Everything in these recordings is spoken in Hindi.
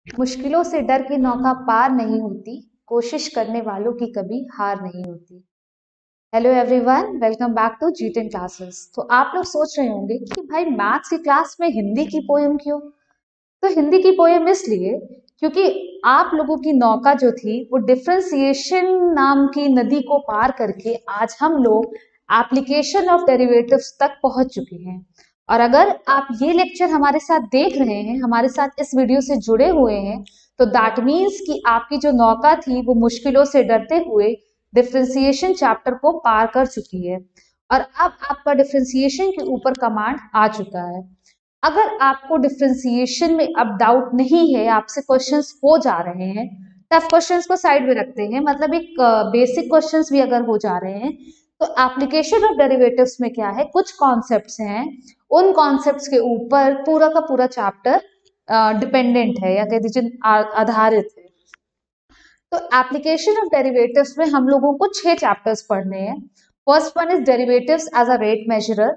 मुश्किलों से डर के नौका पार नहीं होती, कोशिश करने वालों की कभी हार नहीं होती। Hello everyone, welcome back to जी10 क्लासेस। तो आप लोग सोच रहे होंगे कि भाई मैथ्स की क्लास में हिंदी की पोयम क्यों? तो हिंदी की पोयम इसलिए क्योंकि आप लोगों की नौका जो थी वो डिफरेंशिएशन नाम की नदी को पार करके आज हम लोग एप्लीकेशन ऑफ डेरिवेटिव्स तक पहुंच चुके हैं। और अगर आप ये लेक्चर हमारे साथ देख रहे हैं, हमारे साथ इस वीडियो से जुड़े हुए हैं, तो दैट मीन्स कि आपकी जो नौका थी वो मुश्किलों से डरते हुए डिफरेंशिएशन चैप्टर को पार कर चुकी है और अब आपका डिफरेंशिएशन के ऊपर कमांड आ चुका है। अगर आपको डिफरेंशिएशन में अब डाउट नहीं है, आपसे क्वेश्चंस हो जा रहे हैं, टफ क्वेश्चंस को साइड में रखते हैं, मतलब एक बेसिक क्वेश्चंस भी अगर हो जा रहे हैं, तो एप्लीकेशन ऑफ डेरिवेटिव्स में क्या है, कुछ कॉन्सेप्ट्स हैं, उन कॉन्सेप्ट्स के ऊपर पूरा का पूरा चैप्टर डिपेंडेंट है या कह दीजिए आधारित है। तो एप्लीकेशन ऑफ डेरिवेटिव्स में हम लोगों को 6 चैप्टर्स पढ़ने हैं। First one is derivatives as a rate measurer,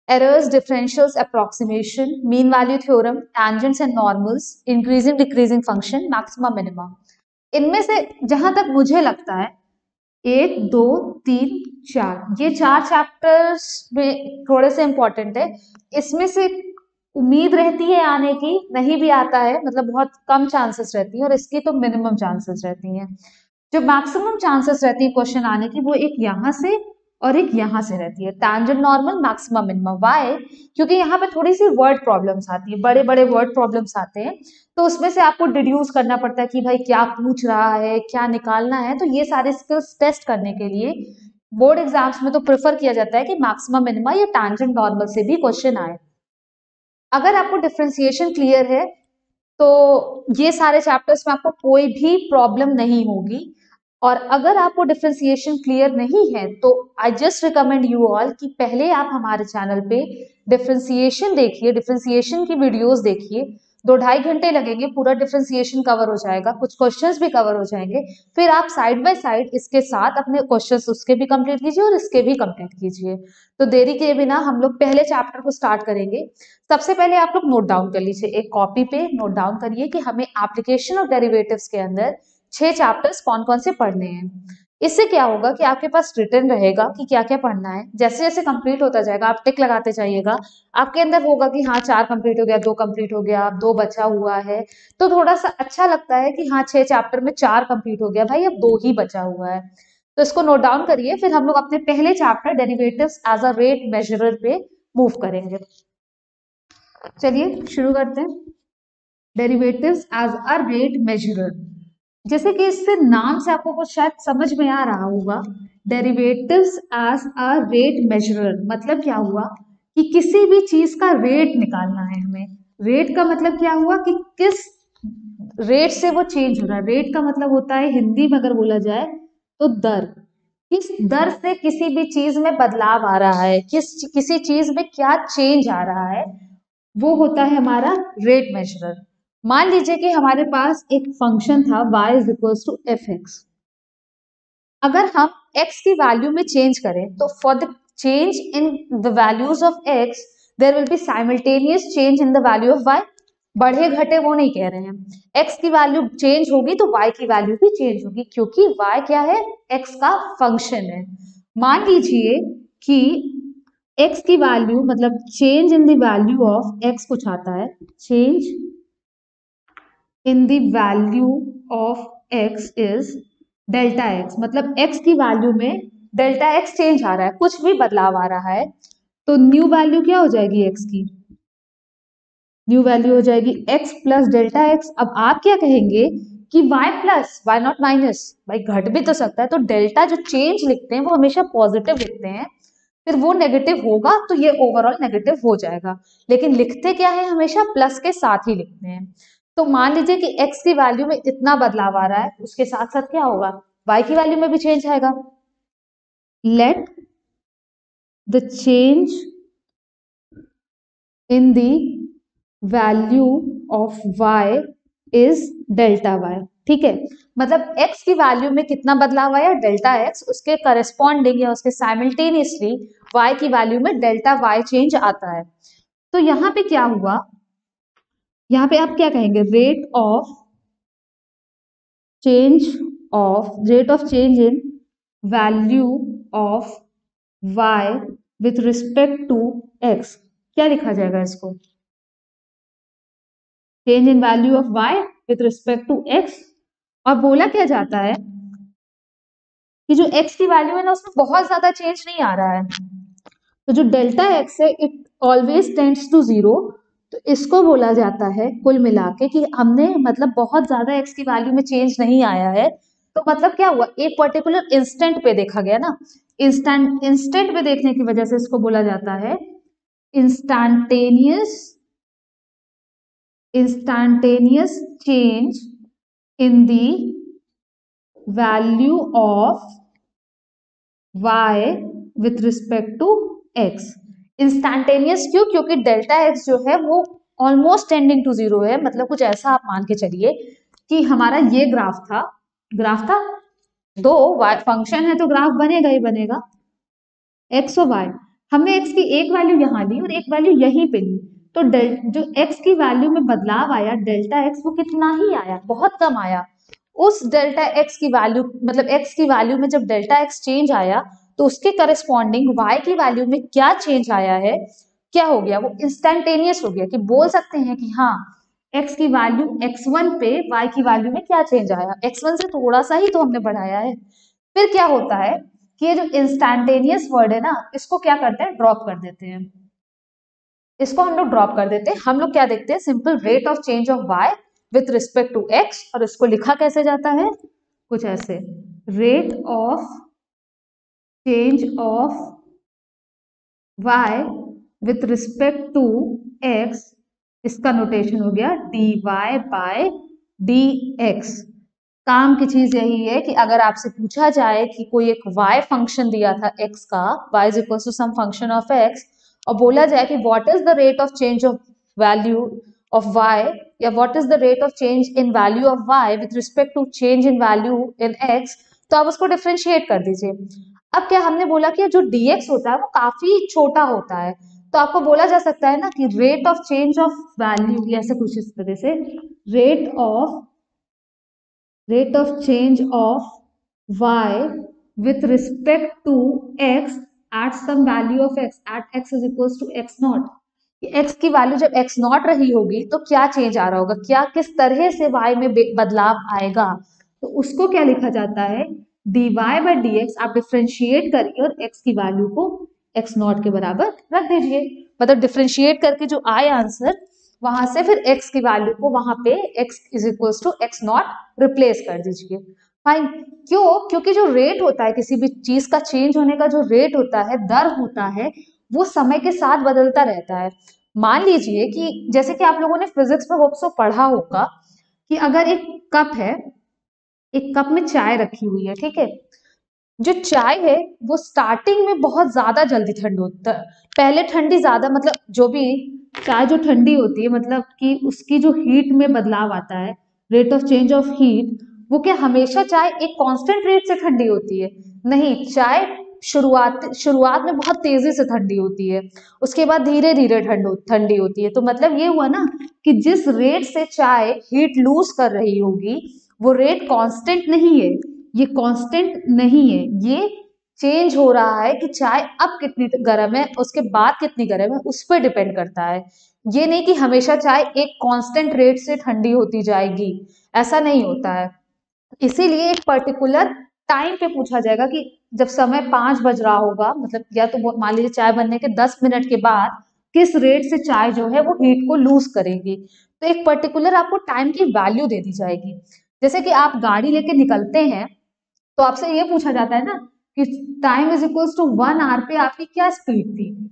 errors, differentials, approximation, mean value theorem, tangents and normals, increasing decreasing function, maxima minima। इनमें से जहां तक मुझे लगता है 1, 2, 3, 4 ये 4 चैप्टर्स में थोड़े से इंपॉर्टेंट है। इसमें से उम्मीद रहती है आने की, नहीं भी आता है, मतलब बहुत कम चांसेस रहती है, और इसकी तो मिनिमम चांसेस रहती हैं। जो मैक्सिमम चांसेस रहती है क्वेश्चन आने की वो एक यहाँ से और एक यहाँ से रहती है, tangent normal maximum minimum. Why? क्योंकि यहाँ पे थोड़ी सी वर्ड प्रॉब्लम्स आती है, बड़े बड़े वर्ड प्रॉब्लम्स आते हैं, तो उसमें से आपको डिड्यूस करना पड़ता है कि भाई क्या पूछ रहा है, क्या निकालना है। तो ये सारे स्किल्स टेस्ट करने के लिए बोर्ड एग्जाम्स में तो प्रेफर किया जाता है कि मैक्सिमम मिनिमा या टैंजेंट नॉर्मल से भी क्वेश्चन आए। अगर आपको डिफरेंशिएशन क्लियर है तो ये सारे चैप्टर्स में आपको कोई भी प्रॉब्लम नहीं होगी। और अगर आपको डिफरेंशिएशन क्लियर नहीं है तो I just recommend you all कि पहले आप हमारे चैनल पे डिफरेंशिएशन देखिए, डिफरेंशिएशन की वीडियोस देखिए। 2-2.5 घंटे लगेंगे, पूरा डिफरेंशिएशन कवर हो जाएगा, कुछ क्वेश्चंस भी कवर हो जाएंगे। फिर आप साइड बाय साइड इसके साथ अपने क्वेश्चंस उसके भी कंप्लीट कीजिए और इसके भी कंप्लीट कीजिए। तो देरी के बिना हम लोग पहले चैप्टर को स्टार्ट करेंगे। सबसे पहले आप लोग नोट डाउन कर लीजिए, एक कॉपी पे नोट डाउन करिए कि हमें एप्लीकेशन ऑफ डेरिवेटिव्स के अंदर 6 चैप्टर्स कौन कौन से पढ़ने हैं। इससे क्या होगा कि आपके पास रिटर्न रहेगा कि क्या क्या पढ़ना है। जैसे जैसे कंप्लीट होता जाएगा आप टिक लगाते जाइएगा, आपके अंदर होगा कि हाँ 4 कंप्लीट हो गया, 2 कंप्लीट हो गया, 2 बचा हुआ है, तो थोड़ा सा अच्छा लगता है कि हाँ 6 चैप्टर में 4 कंप्लीट हो गया, भाई अब 2 ही बचा हुआ है। तो इसको नोट डाउन करिए, फिर हम लोग अपने पहले chapter derivatives as a rate measurer पे मूव करेंगे। चलिए शुरू करते हैं। Derivatives as a rate measurer, जैसे कि इससे नाम से आपको कुछ शायद समझ में आ रहा होगा। डेरिवेटिव्स एज अ रेट मेजरर मतलब क्या हुआ कि किसी भी चीज का रेट निकालना है हमें। रेट का मतलब क्या हुआ कि किस रेट से वो चेंज हो रहा है। रेट का मतलब होता है हिंदी में अगर बोला जाए तो दर। किस दर से किसी भी चीज में बदलाव आ रहा है, किसी चीज में क्या चेंज आ रहा है, वो होता है हमारा रेट मेजरर। मान लीजिए कि हमारे पास एक फंक्शन था y is equals to F x. अगर हम x की वैल्यू में चेंज करें तो for the change in the values of x there will be simultaneous change in the value of y। बढ़े घटे वो नहीं कह रहे हैं, x की वैल्यू चेंज होगी तो y की वैल्यू भी चेंज होगी, क्योंकि y क्या है, x का फंक्शन है। मान लीजिए कि x की वैल्यू मतलब change in the value of x कुछ आता है, change in the value of x is delta x, मतलब x की वैल्यू में डेल्टा x चेंज आ रहा है, कुछ भी बदलाव आ रहा है, तो न्यू वैल्यू क्या हो जाएगी x की, न्यू वैल्यू हो जाएगी x प्लस डेल्टा x। अब आप क्या कहेंगे कि y plus why not minus, भाई घट भी तो सकता है, तो डेल्टा जो चेंज लिखते हैं वो हमेशा पॉजिटिव लिखते हैं, फिर वो नेगेटिव होगा तो ये ओवरऑल नेगेटिव हो जाएगा, लेकिन लिखते क्या है, हमेशा प्लस के साथ ही लिखते हैं। तो मान लीजिए कि x की वैल्यू में इतना बदलाव आ रहा है, उसके साथ साथ क्या होगा, y की वैल्यू में भी चेंज आएगा। Let the change in the value of y is delta y। ठीक है, मतलब x की वैल्यू में कितना बदलाव आया, डेल्टा x, उसके करस्पॉन्डिंग या उसके साइमल्टेनियसली y की वैल्यू में डेल्टा y चेंज आता है। तो यहाँ पे क्या हुआ यहाँ पे आप क्या कहेंगे, rate of change in value of y with respect to x, क्या लिखा जाएगा इसको, change in value of y with respect to x। और बोला क्या जाता है कि जो x की वैल्यू है ना उसमें बहुत ज्यादा चेंज नहीं आ रहा है, तो जो डेल्टा x है it always tends to zero. तो इसको बोला जाता है कुल मिला के कि हमने मतलब बहुत ज्यादा x की वैल्यू में चेंज नहीं आया है, तो मतलब क्या हुआ, एक पर्टिकुलर इंस्टेंट पे देखा गया ना, इंस्टेंट पे देखने की वजह से इसको बोला जाता है instantaneous change in the value of y with respect to x। Instantaneous क्यों, क्योंकि डेल्टा x जो है वो ऑलमोस्ट टेंडिंग टू जीरो है, मतलब कुछ ऐसा आप मान के चलिए कि हमारा ये ग्राफ था दो फंक्शन है तो ग्राफ बनेगा ही बनेगा, एक्स और वाई। हमने एक्स की एक वैल्यू यहाँ ली और एक वैल्यू यहीं पे ली, तो जो एक्स की वैल्यू में बदलाव आया डेल्टा एक्स वो कितना ही आया, बहुत कम आया। उस डेल्टा एक्स की वैल्यू मतलब एक्स की वैल्यू में जब डेल्टा एक्स चेंज आया तो उसके करस्पॉन्डिंग वाई की वैल्यू में क्या चेंज आया है, क्या हो गया, वो इंस्टेंटेनियस हो गया, कि बोल सकते हैं कि हाँ एक्स की वैल्यू x1 पे y की वैल्यू में क्या चेंज आया, x1 से थोड़ा सा ही तो हमने बढ़ाया है। फिर क्या होता है कि ये जो इंस्टैंटेनियस वर्ड है ना इसको क्या करते हैं, ड्रॉप कर देते हैं, इसको हम लोग ड्रॉप कर देते हैं। हम लोग क्या देखते हैं, simple rate of change of y with respect to x, और इसको लिखा कैसे जाता है, कुछ ऐसे, rate of change of y with respect to x, इसका नोटेशन हो गया dy बाय dx। काम की चीज यही है कि अगर आपसे पूछा जाए कि कोई एक y फंक्शन दिया था x का, y is equal to some function of x, और बोला जाए कि what is the rate of change of value of y, या what is the rate of change in value of y with respect to change in value in x, तो आप उसको डिफरेंशिएट कर दीजिए। अब क्या हमने बोला कि जो dx होता है वो काफी छोटा होता है, तो आपको बोला जा सकता है ना कि rate of change of value, या ऐसे कुछ इस तरह से, rate of change of y with respect to x at some value of x at x is equals to x naught। x की वैल्यू जब x नॉट रही होगी तो क्या चेंज आ रहा होगा, क्या किस तरह से y में बदलाव आएगा, तो उसको क्या लिखा जाता है, dy बाई डी एक्स। आप डिफ्रेंशिएट करिए और x की वैल्यू को x नॉट के बराबर रख दीजिए, मतलब डिफ्रेंशिएट करके जो आए आंसर वहां से फिर x की वैल्यू को वहां पे x is equals to x naught replace कर दीजिए। फाइन, क्यों, क्योंकि जो रेट होता है किसी भी चीज का चेंज होने का, जो रेट होता है, दर होता है, वो समय के साथ बदलता रहता है। मान लीजिए कि जैसे कि आप लोगों ने फिजिक्स में होप सो पढ़ा होगा कि अगर एक कप है, एक कप में चाय रखी हुई है, ठीक है, जो चाय है वो स्टार्टिंग में बहुत ज्यादा जल्दी ठंड होता है, पहले ठंडी ज्यादा, मतलब जो भी चाय जो ठंडी होती है मतलब कि उसकी जो हीट में बदलाव आता है, rate of change of heat, वो क्या हमेशा चाय एक कांस्टेंट रेट से ठंडी होती है, नहीं, चाय शुरुआत में बहुत तेजी से ठंडी होती है, उसके बाद धीरे धीरे ठंडी होती है। तो मतलब ये हुआ ना कि जिस रेट से चाय हीट लूज कर रही होगी वो रेट कांस्टेंट नहीं है, ये कांस्टेंट नहीं है, ये चेंज हो रहा है कि चाय अब कितनी गर्म है उसके बाद कितनी गर्म है, उस पर डिपेंड करता है। ये नहीं कि हमेशा चाय एक कांस्टेंट रेट से ठंडी होती जाएगी, ऐसा नहीं होता है। इसीलिए एक पर्टिकुलर टाइम पे पूछा जाएगा कि जब समय 5 बज रहा होगा, मतलब या तो मान लीजिए चाय बनने के 10 मिनट के बाद किस रेट से चाय जो है वो हीट को लूज करेगी, तो एक पर्टिकुलर आपको टाइम की वैल्यू दे दी जाएगी। जैसे कि आप गाड़ी लेके निकलते हैं तो आपसे ये पूछा जाता है ना कि time is equals to 1 hour पे आपकी क्या स्पीड थी,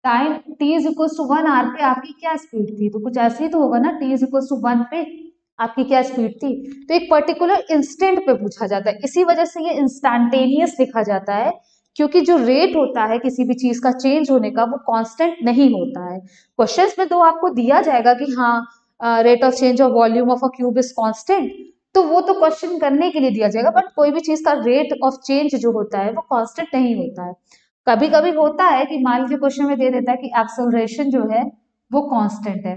time T is equals to 1 hour पे आपकी क्या स्पीड थी, तो कुछ ऐसे ही तो होगा ना, टी इज इक्वल्स टू 1 पे आपकी क्या स्पीड थी। तो एक पर्टिकुलर इंस्टेंट पे पूछा जाता है, इसी वजह से ये इंस्टैंटेनियस लिखा जाता है, क्योंकि जो रेट होता है किसी भी चीज का चेंज होने का वो कांस्टेंट नहीं होता है। क्वेश्चंस में तो आपको दिया जाएगा कि हाँ rate of change of volume of a cube is constant, तो वो तो क्वेश्चन करने के लिए दिया जाएगा, बट कोई भी चीज का रेट ऑफ चेंज जो होता है वो कांस्टेंट नहीं होता है। कभी कभी होता है कि मान लीजिए क्वेश्चन में दे देता है कि एक्सेलरेशन जो है वो कांस्टेंट है,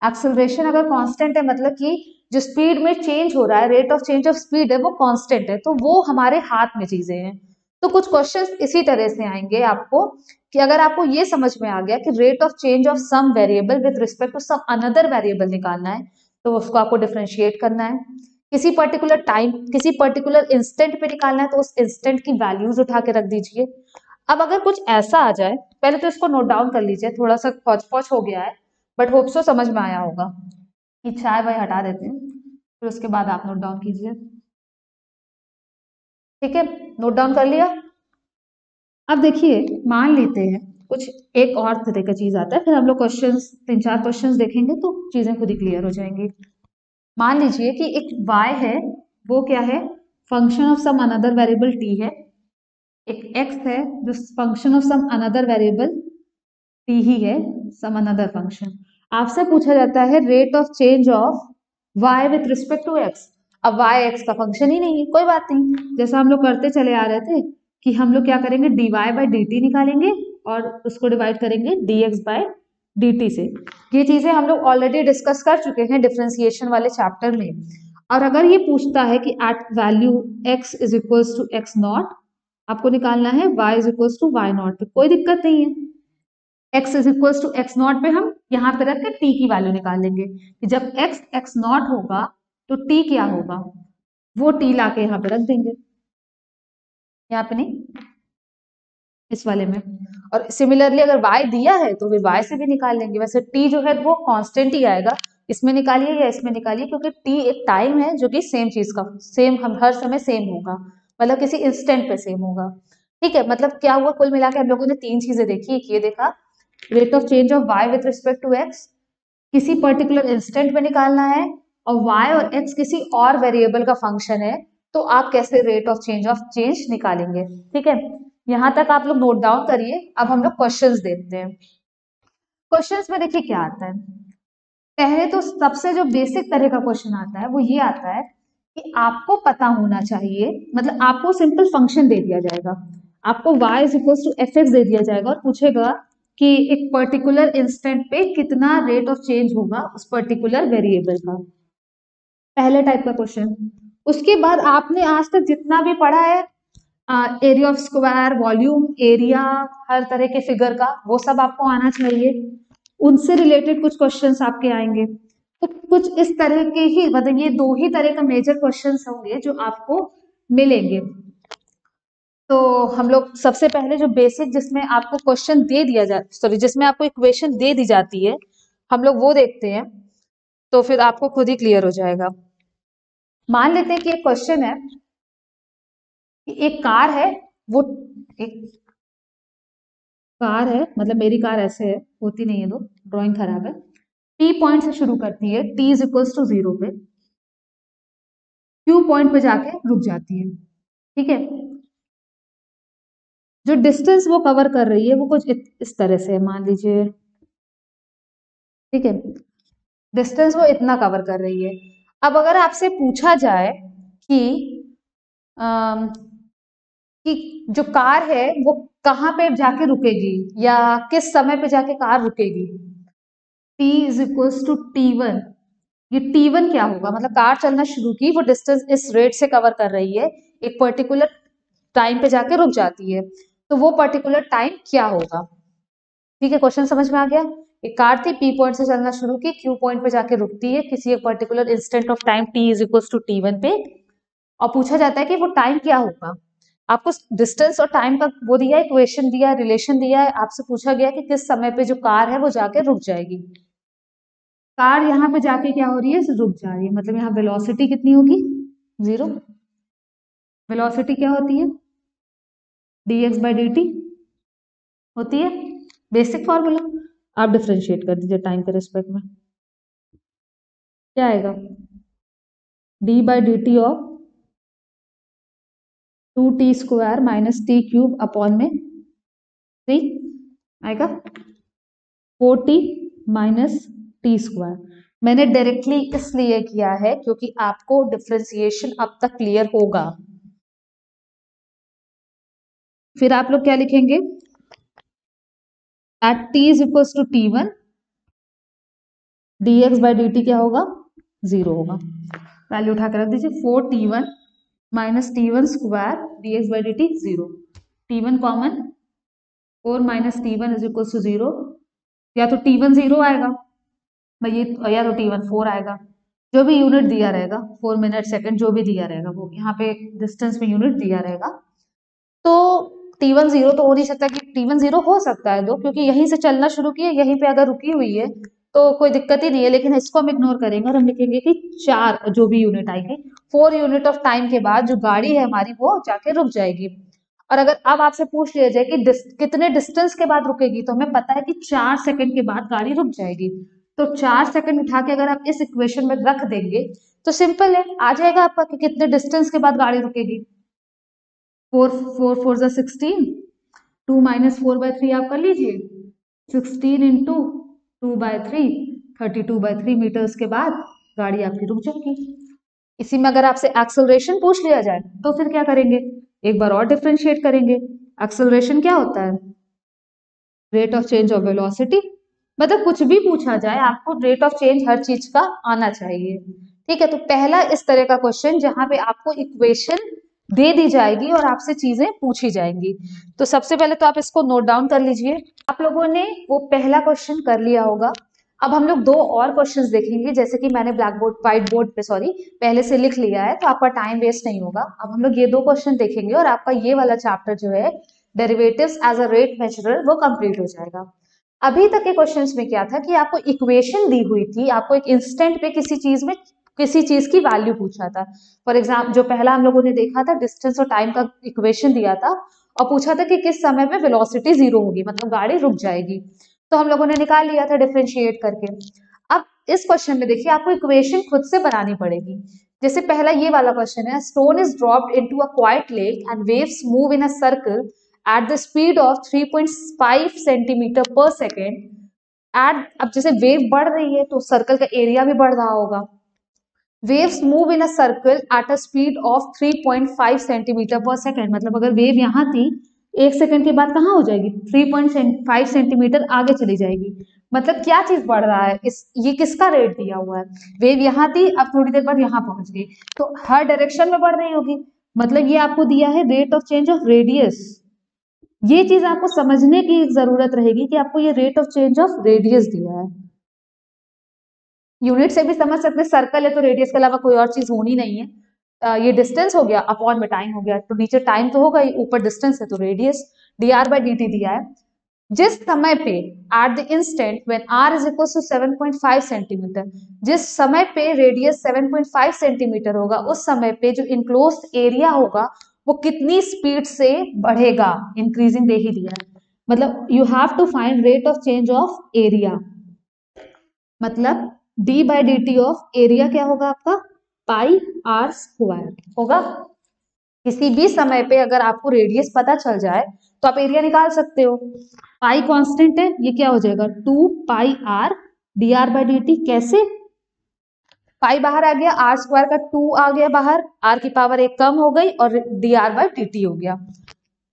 एक्सेलरेशन अगर कांस्टेंट है मतलब कि जो स्पीड में चेंज हो रहा है, rate of change of speed है वो कांस्टेंट है, तो वो हमारे हाथ में चीजें हैं। तो कुछ क्वेश्चंस इसी तरह से आएंगे आपको कि अगर आपको ये समझ में आ गया कि rate of change of some variable with respect to some another variable निकालना है, तो उसको आपको डिफरेंशिएट करना है। किसी पर्टिकुलर टाइम, किसी पर्टिकुलर इंस्टेंट पे निकालना है, तो उस इंस्टेंट की वैल्यूज उठा के रख दीजिए। अब अगर कुछ ऐसा आ जाए, पहले तो इसको नोट डाउन कर लीजिए, थोड़ा सा पौच पौच हो गया है, बट होप सो समझ में आया होगा। ये चाय वाय हटा देते हैं, फिर उसके बाद आप नोट डाउन कीजिए। ठीक है, नोट डाउन कर लिया। अब देखिए, मान लेते हैं कुछ एक और तरह का चीज आता है, फिर हम लोग क्वेश्चंस, 3-4 क्वेश्चंस देखेंगे तो चीजें खुद ही क्लियर हो जाएंगी। मान लीजिए कि एक y है, वो क्या है, function of some another variable t है। एक x है जो function of some another variable t ही है, सम अनदर फंक्शन। आपसे पूछा जाता है rate of change of y with respect to x। अब y x का फंक्शन ही नहीं है, कोई बात नहीं, जैसा हम लोग करते चले आ रहे थे कि हम लोग क्या करेंगे, dy बाई dt निकालेंगे और उसको डिवाइड करेंगे dx बाय dt से। ये चीजें हम लोग ऑलरेडी डिस्कस कर चुके हैं डिफरेंशिएशन वाले चैप्टर में। और अगर ये पूछता है कि at value x is equals to x naught, आपको निकालना है y is equals to y naught, तो कोई दिक्कत नहीं है। x is equals to x naught पे हम यहाँ पे रख के t की वैल्यू निकाल लेंगे कि जब x x नॉट होगा तो t क्या होगा, वो t लाके यहाँ पे रख देंगे, यहाँ पे नहीं, इस वाले में। और सिमिलरली अगर y दिया है तो फिर y से भी निकाल लेंगे। वैसे t जो है वो कांस्टेंट ही आएगा, इसमें निकालिए या इसमें निकालिए, क्योंकि t एक टाइम है जो कि सेम चीज का सेम, हम हर समय सेम होगा, मतलब किसी इंस्टेंट पे सेम होगा। ठीक है, मतलब क्या हुआ, कुल मिला के हम लोगों ने 3 चीजें देखी। एक ये देखा, rate of change of y with respect to x किसी पर्टिकुलर इंस्टेंट में निकालना है, और y और x किसी और वेरिएबल का फंक्शन है, तो आप कैसे रेट ऑफ चेंज निकालेंगे। ठीक है, यहां तक आप लोग नोट डाउन करिए। अब हम लोग क्वेश्चंस देखते हैं। क्वेश्चंस में देखिए क्या आता है। पहले तो सबसे जो बेसिक तरह का क्वेश्चन आता है वो ये आता है कि आपको पता होना चाहिए, मतलब आपको सिंपल फंक्शन दे दिया जाएगा, आपको y is equal to F X दे दिया जाएगा और पूछेगा कि एक पर्टिकुलर इंस्टेंट पे कितना रेट ऑफ चेंज होगा उस पर्टिकुलर वेरिएबल का। पहले टाइप का क्वेश्चन। उसके बाद आपने आज तक जितना भी पढ़ा है, area of square, volume, area, हर तरह के फिगर का, वो सब आपको आना चाहिए। उनसे रिलेटेड कुछ क्वेश्चंस आपके आएंगे। तो कुछ इस तरह के ही, मतलब ये 2 ही तरह का मेजर क्वेश्चंस होंगे जो आपको मिलेंगे। तो हम लोग सबसे पहले जो बेसिक, जिसमें आपको क्वेश्चन दे दिया जा सॉरी जिसमें आपको इक्वेशन दे दी जाती है, हम लोग वो देखते हैं, तो फिर आपको खुद ही क्लियर हो जाएगा। मान लेते हैं कि एक क्वेश्चन है कि एक कार है, वो एक कार है, मतलब मेरी कार ऐसे है, होती नहीं है, तो ड्राइंग खराब है। टी पॉइंट से शुरू करती है, टी इज इक्वल्स टू 0 पे, क्यू पॉइंट पे जाके रुक जाती है। ठीक है, जो डिस्टेंस वो कवर कर रही है वो कुछ इस तरह से है, मान लीजिए। ठीक है, डिस्टेंस वो इतना कवर कर रही है। अब अगर आपसे पूछा जाए कि अम, कि जो कार है वो कहाँ पे जाके रुकेगी या किस समय पे जाके कार रुकेगी, t is equals to t1। ये t1 क्या होगा, मतलब कार चलना शुरू की, वो डिस्टेंस इस रेट से कवर कर रही है, एक पर्टिकुलर टाइम पे जाके रुक जाती है, तो वो पर्टिकुलर टाइम क्या होगा। ठीक है, क्वेश्चन समझ में आ गया। एक कार थी, पी पॉइंट से चलना शुरू की, क्यू पॉइंट पे जाके रुकती है किसी एक particular instant of time t is equals to t1 पे, और पूछा जाता है कि वो टाइम क्या होगा। आपको डिस्टेंस और टाइम का वो दिया, इक्वेशन दिया, रिलेशन दिया है, आपसे पूछा गया कि किस समय पे जो कार है वो जाके रुक जाएगी। कार यहाँ पे जाके क्या हो रही है, रुक जा रही है, मतलब यहाँ वेलोसिटी कितनी होगी, 0। वेलोसिटी क्या होती है, dx बाई dt होती है, बेसिक फॉर्मूला। आप डिफरेंशिएट कर दीजिए टाइम के रिस्पेक्ट में, क्या आएगा, d by D T of 2t² minus T cube upon में 3 आएगा, 4t माइनस t²। मैंने डायरेक्टली इसलिए किया है क्योंकि आपको डिफरेंशिएशन अब तक क्लियर होगा। फिर आप लोग क्या लिखेंगे, at t is equals to t1, dx by dt क्या होगा, 0 होगा। वैल्यू उठा के रख दीजिए, 4t1 माइनस टी1 square dx by dt 0, t1 common, 4 minus टी1 इज इक्वल टू 0, या तो t1 0 आएगा भाई, या तो t1 4 आएगा, जो भी यूनिट दिया रहेगा 4 मिनट सेकंड जो भी दिया रहेगा वो यहाँ पे डिस्टेंस में यूनिट दिया रहेगा। तो t1 0 तो हो नहीं सकता, कि t1 0 हो सकता है दो, क्योंकि यहीं से चलना शुरू की है, यहीं पे अगर रुकी हुई है तो कोई दिक्कत ही नहीं है, लेकिन इसको हम इग्नोर करेंगे और हम लिखेंगे कि 4 जो भी यूनिट आएगी, 4 यूनिट ऑफ टाइम के बाद जो गाड़ी है हमारी वो जाके रुक जाएगी। और अगर अब आपसे पूछ लिया जाए कि कितने डिस्टेंस के बाद रुकेगी, तो हमें पता है कि 4 सेकंड के बाद गाड़ी रुक जाएगी। तो 4 सेकंड उठा के अगर आप इस इक्वेशन में रख देंगे तो सिंपल है, आ जाएगा आपका कि कितने डिस्टेंस के बाद गाड़ी रुकेगी। 4 4 4 जा 16, 2 माइनस 4/3 आप कर लीजिए, 16 इंटू 2/3, 32/3 मीटर्स के बाद गाड़ी आपकी रुक जाएगी। इसी में अगर आपसे एक्सेलरेशन पूछ लिया जाए तो फिर क्या करेंगे, एक बार और डिफरेंशिएट करेंगे। एक्सेलरेशन क्या होता है, rate of change of velocity. मतलब कुछ भी पूछा जाए आपको रेट ऑफ चेंज हर चीज का आना चाहिए, ठीक है। तो पहला इस तरह का क्वेश्चन जहां पे आपको इक्वेशन दे दी जाएगी और आपसे चीजें पूछी जाएंगी। तो सबसे पहले तो आप इसको नोट डाउन कर लीजिए। आप लोगों ने वो पहला क्वेश्चन कर लिया होगा। अब हम लोग दो और क्वेश्चंस देखेंगे, जैसे कि मैंने ब्लैक बोर्ड व्हाइट बोर्ड पे सॉरी पहले से लिख लिया है, तो आपका टाइम वेस्ट नहीं होगा। अब हम लोग ये दो क्वेश्चन देखेंगे और आपका ये वाला चैप्टर जो है डेरिवेटिव्स एज अ रेट मेजरर वो कंप्लीट हो जाएगा। अभी तक के क्वेश्चंस में क्या था कि आपको इक्वेशन दी हुई थी, आपको एक इंस्टेंट पे किसी चीज में किसी चीज की वैल्यू पूछा था। फॉर एग्जाम्पल जो पहला हम लोगों ने देखा था डिस्टेंस और टाइम का इक्वेशन दिया था और पूछा था कि किस समय पे वेलोसिटी 0 होगी, मतलब गाड़ी रुक जाएगी। तो हम लोगों ने निकाल लिया था डिफरेंशिएट करके। अब इस क्वेश्चन में देखिए आपको इक्वेशन खुद से बनानी पड़ेगी। जैसे पहला ये वाला क्वेश्चन है, stone is dropped into a quite lake and waves move in a circle at the speed of 3.5 centimetre पर सेकेंड एट। अब जैसे वेव बढ़ रही है तो सर्कल का एरिया भी बढ़ रहा होगा। Waves move in a circle at a speed of 3.5 centimetre पर सेकेंड, मतलब अगर वेव यहाँ थी 1 सेकंड के बाद कहाँ हो जाएगी, 3.5 सेंटीमीटर आगे चली जाएगी। मतलब क्या चीज बढ़ रहा है, ये किसका रेट दिया हुआ है, वेव यहाँ थी अब थोड़ी देर बाद यहाँ पहुंच गई, तो हर डायरेक्शन में बढ़ रही होगी। मतलब ये आपको दिया है rate of change of radius. ये चीज आपको समझने की जरूरत रहेगी कि आपको ये rate of change of radius दिया है। यूनिट से भी समझ सकते हैं, सर्कल है तो रेडियस के अलावा कोई और चीज होनी नहीं है। ये डिस्टेंस हो गया अपॉन में टाइम हो गया, तो नीचे टाइम तो होगा ही, ऊपर डिस्टेंस है तो रेडियस dr बाई dt दिया है। जिस समय पे at the instant when r is equal to 7.5 centimetre, जिस समय पे रेडियस 7.5 सेंटीमीटर होगा उस समय पे जो इनक्लोज्ड एरिया होगा वो कितनी स्पीड से बढ़ेगा, इंक्रीजिंग दे ही दिया है। मतलब you have to find rate of change of area, मतलब d by D T of area क्या होगा आपका, पाई आर स्क्वायर होगा। किसी भी समय पे अगर आपको रेडियस पता चल जाए तो आप एरिया निकाल सकते हो। पाई कांस्टेंट है, ये क्या हो जाएगा 2 pi r d r by D t. कैसे, पाई बाहर आ गया, आर स्क्वायर का 2 आ गया बाहर, आर की पावर 1 कम हो गई और D r by D T हो गया।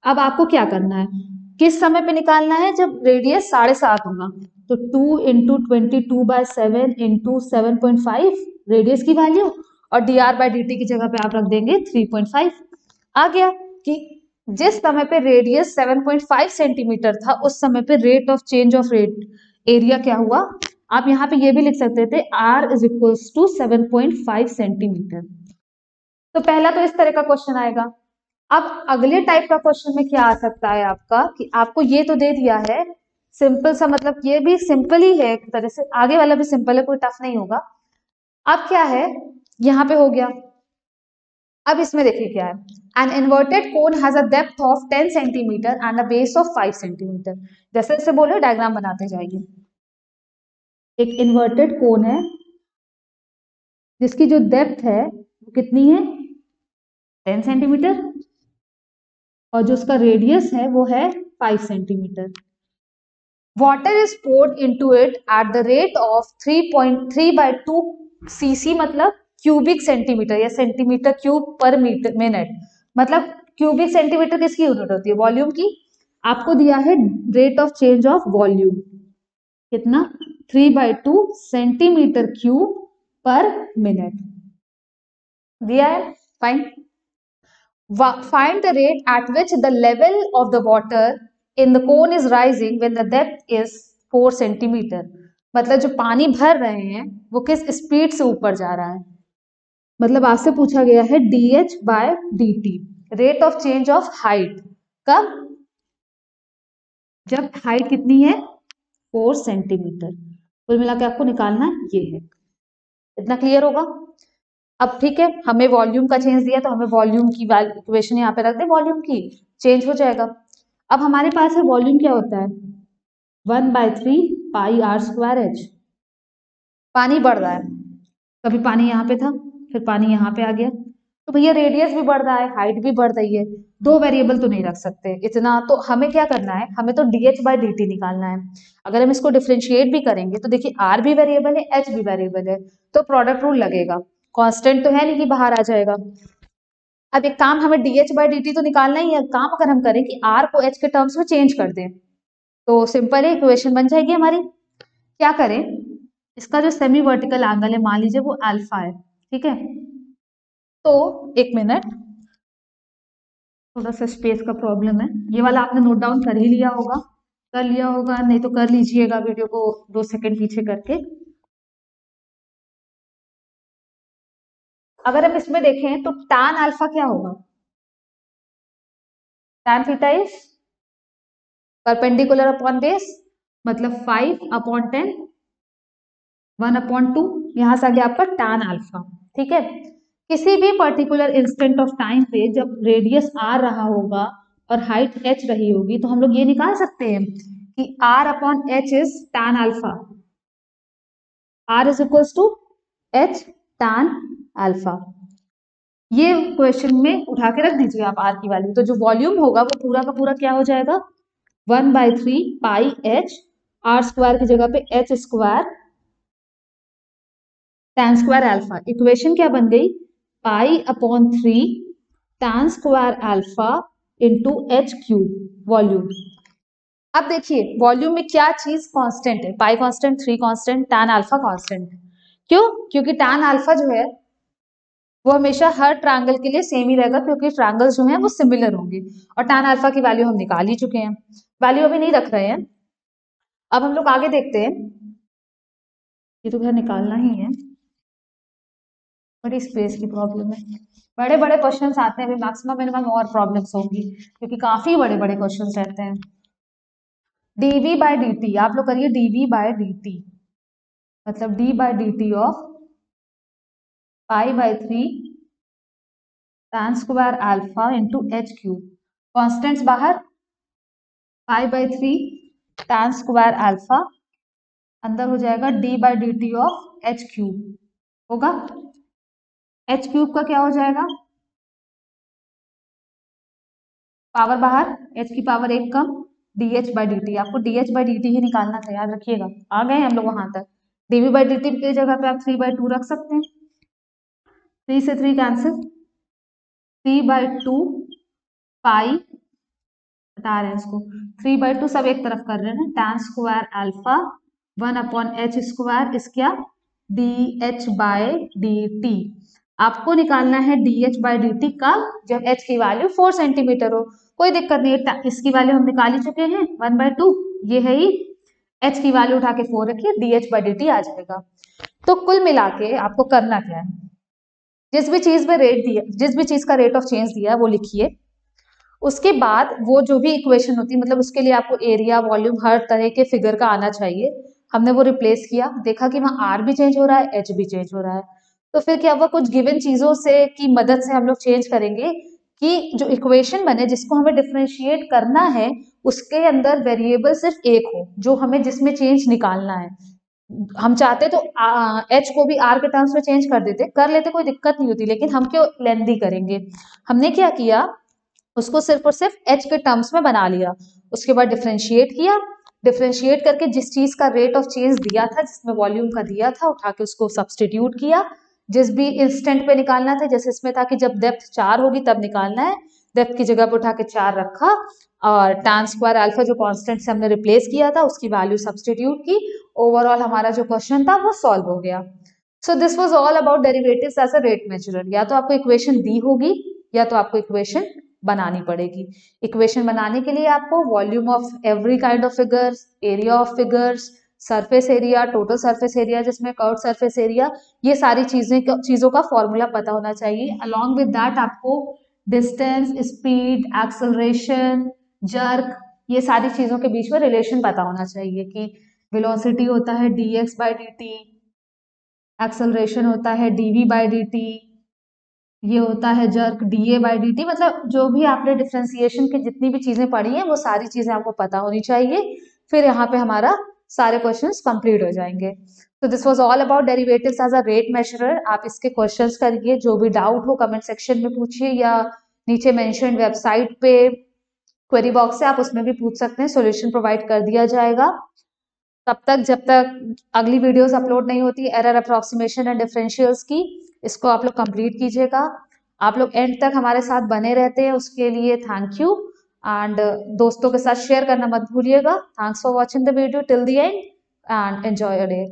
अब आपको क्या करना है, किस समय पे निकालना है, जब रेडियस 7.5 होगा, तो 2 इंटू 22/7 इंटू 7.5 रेडियस की वैल्यू और D r by D T की जगह पे आप रख देंगे 3.5। आ गया कि जिस समय पे रेडियस 7.5 सेंटीमीटर था उस समय पे rate of change of rate area क्या हुआ। आप यहाँ पे ये भी लिख सकते थे r is equals to 7.5 centimetre. तो पहला तो इस तरह का क्वेश्चन आएगा। अब अगले टाइप का क्वेश्चन में क्या आ सकता है आपका, कि आपको ये तो दे दिया है सिंपल सा, मतलब ये भी सिंपल ही है एक तरह से, आगे वाला भी सिंपल है, कोई टफ नहीं होगा। अब क्या है, यहाँ पे हो गया। अब इसमें देखिए क्या है, an inverted cone has a depth of 10 centimetre and a base of 5 centimetre. जैसे जैसे बोले डायग्राम बनाते जाइए। एक इन्वर्टेड कोन है जिसकी जो डेप्थ है वो कितनी है 10 सेंटीमीटर और जो उसका रेडियस है वो है 5 centimetre. Water is poured into it at the rate of 3.3/2 CC, मतलब क्यूबिक सेंटीमीटर या centimetre cube per metre minute. मतलब क्यूबिक सेंटीमीटर किसकी यूनिट होती है, वॉल्यूम की। आपको दिया है rate of change of volume कितना 3/2 सेंटीमीटर क्यूब पर मिनट दिया है। Fine, find the rate at which the level of the water in the cone is rising when the depth is 4 centimetre. मतलब जो पानी भर रहे हैं वो किस स्पीड से ऊपर जा रहा है। मतलब आपसे पूछा गया है dH/dt, rate of change of height, कब, जब हाइट कितनी है 4 सेंटीमीटर। कुल मिला के आपको निकालना ये है। इतना क्लियर होगा। अब ठीक है, हमें वॉल्यूम का चेंज दिया तो हमें वॉल्यूम की इक्वेशन यहाँ पे रख दे, वॉल्यूम की चेंज हो जाएगा। अब हमारे पास है वॉल्यूम क्या होता है 1/3 πr²h। पानी बढ़ रहा है, कभी पानी यहाँ पे था फिर पानी यहाँ पे आ गया, तो भैया रेडियस भी बढ़ रहा है हाइट भी बढ़ रही है, दो वेरिएबल तो नहीं रख सकते इतना। तो हमें क्या करना है, हमें तो dH/dt निकालना है। अगर हम इसको डिफ्रेंशिएट भी करेंगे तो देखिए r भी वेरिएबल है h भी वेरिएबल है, तो प्रोडक्ट रूल लगेगा। कांस्टेंट तो है नहीं कि बाहर आ जाएगा। अब एक काम, हमें dH/dt तो निकालना ही है। काम अगर हम करें कि r को h के टर्म्स में चेंज कर दें तो सिंपल है, इक्वेशन बन जाएगी हमारी। क्या करें, इसका जो सेमी वर्टिकल एंगल है मान लीजिए वो अल्फा है, ठीक है। तो एक मिनट, थोड़ा सा स्पेस का प्रॉब्लम है। ये वाला आपने नोट डाउन कर ही लिया होगा, कर लिया होगा नहीं तो कर लीजिएगा वीडियो को 2 सेकंड पीछे करके। अगर हम इसमें देखें तो tan अल्फा क्या होगा, tan theta is perpendicular upon base, मतलब 5/10 1/2, यहां से आ गया आपका tan अल्फा, ठीक है। किसी भी पर्टिकुलर इंस्टेंट ऑफ टाइम पे जब रेडियस r रहा होगा और हाइट h रही होगी तो हम लोग ये निकाल सकते हैं कि r/h is tan alpha, r is equals to h tan alpha. ये क्वेश्चन में उठा के रख दीजिए आप r की वैल्यू, तो जो वॉल्यूम होगा वो पूरा का पूरा क्या हो जाएगा 1/3 πh, r² की जगह पे h² tan² अल्फा। इक्वेशन क्या बन गई π/3 tan² alpha into h³ volume. अब देखिए वॉल्यूम में क्या चीज कांस्टेंट है, पाई constant, 3 constant, tan alpha constant. क्यों, क्योंकि tan अल्फा जो है वो हमेशा हर ट्रायंगल के लिए सेम ही रहेगा, क्योंकि ट्रायंगल्स जो हैं वो सिमिलर होंगे। और tan अल्फा की वैल्यू हम निकाल ही चुके हैं, वैल्यू अभी नहीं रख रहे हैं। अब हम लोग आगे देखते हैं, ये तो खैर निकालना ही है, बड़ी स्पेस की प्रॉब्लम है। बड़े बड़े क्वेश्चंस आते हैं, अभी मैक्सिमम मिनिमम और प्रॉब्लम्स होंगी क्योंकि काफी बड़े बड़े क्वेश्चंस रहते हैं। dv/dt, आप लोग करिए dv/dt, मतलब d/dt of π/3 tan² alpha into h³। Constants बाहर, π/3 tan² अल्फा, अंदर हो जाएगा d/dt ऑफ h³ होगा। h³ का क्या हो जाएगा, पावर बाहर, h की पावर 1 कम, dH/dt। आपको dH/dt ही निकालना था, याद रखिएगा। आ गए हम लोग वहां तक। dv/dt की जगह पे आप 3/2 रख सकते हैं, 3 से 3 कैंसिल, 3/2 पाई, हटा रहे हैं इसको, 3/2 सब एक तरफ कर रहे हैं, tan² अल्फा 1/h² इस क्या dH/dt। आपको निकालना है dH/dt का जब h की वैल्यू 4 सेंटीमीटर हो। कोई दिक्कत नहीं है, इसकी वैल्यू हम निकाल ही चुके हैं 1/2, ये है ही, h की वैल्यू उठा के 4 रखिए, dH/dt आ जाएगा। तो कुल मिला के आपको करना क्या है, जिस भी चीज में रेट दिया, जिस भी चीज का रेट ऑफ चेंज दिया है वो लिखिए। उसके बाद वो जो भी इक्वेशन होती है, मतलब उसके लिए आपको एरिया वॉल्यूम हर तरह के फिगर का आना चाहिए। हमने वो रिप्लेस किया, देखा कि वहाँ आर भी चेंज हो रहा है, एच भी चेंज हो रहा है, तो फिर क्या हुआ, कुछ गिवन चीजों से की मदद से हम लोग चेंज करेंगे कि जो इक्वेशन बने जिसको हमें डिफरेंशिएट करना है उसके अंदर वेरिएबल सिर्फ एक हो, जो हमें जिसमें चेंज निकालना है। हम चाहते तो एच को भी आर के टर्म्स में चेंज कर देते, कर लेते, कोई दिक्कत नहीं होती, लेकिन हम क्यों लेंदी करेंगे। हमने क्या किया, उसको सिर्फ और सिर्फ एच के टर्म्स में बना लिया। उसके बाद डिफरेंशिएट किया, डिफरेंशिएट करके जिस चीज का रेट ऑफ चेंज दिया था, जिसमें वॉल्यूम का दिया था, उठा के उसको सब्सटीट्यूट किया। जिस भी इंस्टेंट पे निकालना था, जैसे इसमें था कि जब डेप्थ 4 होगी तब निकालना है, डेप्थ की जगह पे उठा के 4 रखा और tan स्क्वायर अल्फा जो कांस्टेंट से हमने रिप्लेस किया था उसकी वैल्यू सब्स्टिट्यूट की। ओवरऑल हमारा जो क्वेश्चन था वो सॉल्व हो गया। So this was all about derivatives as a rate measurer. या तो आपको इक्वेशन दी होगी या तो आपको इक्वेशन बनानी पड़ेगी। इक्वेशन बनाने के लिए आपको volume of every kind of figures, area of figures, surface area, total surface area जिसमें कर्व सरफेस एरिया, ये सारी चीजों का फॉर्मूला पता होना चाहिए। अलॉन्ग विद दैट आपको डिस्टेंस, स्पीड, एक्सेलरेशन, जर्क, ये सारी चीजों के बीच में रिलेशन पता होना चाहिए कि वेलोसिटी होता है dx बाई dt, एक्सेलरेशन होता है dv बाई dt, ये होता है जर्क dA बाई dt। मतलब जो भी आपने डिफ्रेंसिएशन की जितनी भी चीजें पढ़ी हैं वो सारी चीजें आपको पता होनी चाहिए। फिर यहाँ पे हमारा सारे क्वेश्चंस कंप्लीट हो जाएंगे। तो this was all about derivatives as a rate measurer. आप इसके क्वेश्चंस करिए, जो भी डाउट हो कमेंट सेक्शन में पूछिए या नीचे मेंशन वेबसाइट पे क्वेरी बॉक्स है आप उसमें भी पूछ सकते हैं, सॉल्यूशन प्रोवाइड कर दिया जाएगा। तब तक जब तक अगली वीडियोस अपलोड नहीं होती एरर अप्रोक्सीमेशन एंड डिफरेंशियल्स की, इसको आप लोग कंप्लीट कीजिएगा। आप लोग एंड तक हमारे साथ बने रहते हैं उसके लिए थैंक यू। एंड दोस्तों के साथ शेयर करना मत भूलिएगा। Thanks for watching the video till the end and enjoy your day.